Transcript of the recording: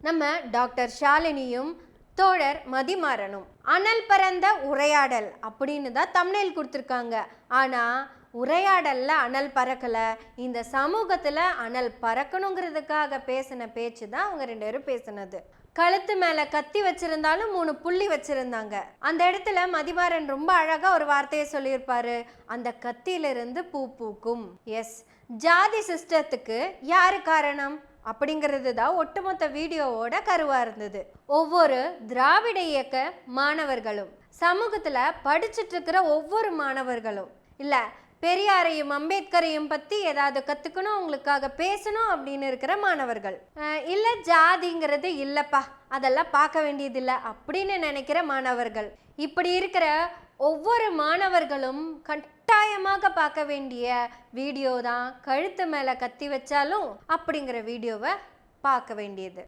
நம்ம டாக்டர் ஷாலினியும் தோழர் மதிமாறனும் அனல் பறந்த உரையாடல் அப்படின்னு தான் தம்ப்நெயில் கொடுத்துருக்காங்க. ஆனால் உரையாடலில் அனல் பறக்கலை, இந்த சமூகத்தில் அனல் பறக்கணுங்கிறதுக்காக பேசின பேச்சு தான் அவங்க 2 பேரும் பேசினது. கழுத்து மேலே கத்தி வச்சிருந்தாலும் 3 புள்ளி வச்சிருந்தாங்க. அந்த இடத்துல மதிமாறன் ரொம்ப அழகாக ஒரு வார்த்தையை சொல்லியிருப்பாரு, அந்த கத்தியிலிருந்து பூ பூக்கும். எஸ், ஜாதி சிஸ்டத்துக்கு யாரு காரணம் அப்படிங்கிறது தான் ஒட்டுமொத்த வீடியோவோட கருவாக இருந்தது. ஒவ்வொரு திராவிட இயக்க மாணவர்களும், சமூகத்தில் படிச்சுட்டு இருக்கிற ஒவ்வொரு மாணவர்களும், இல்லை பெரியாரையும் அம்பேத்கரையும் பற்றி ஏதாவது கற்றுக்கணும், உங்களுக்காக பேசணும் அப்படின்னு இருக்கிற மாணவர்கள், இல்லை ஜாதிங்கிறது இல்லைப்பா அதெல்லாம் பார்க்க வேண்டியதில்லை அப்படின்னு நினைக்கிற மாணவர்கள், இப்படி இருக்கிற ஒவ்வொரு மாணவர்களும் கட்டாயமாக பார்க்க வேண்டிய வீடியோ தான் கழுத்து மேலே கத்தி வச்சாலும் அப்படிங்கிற வீடியோவை பார்க்க வேண்டியது.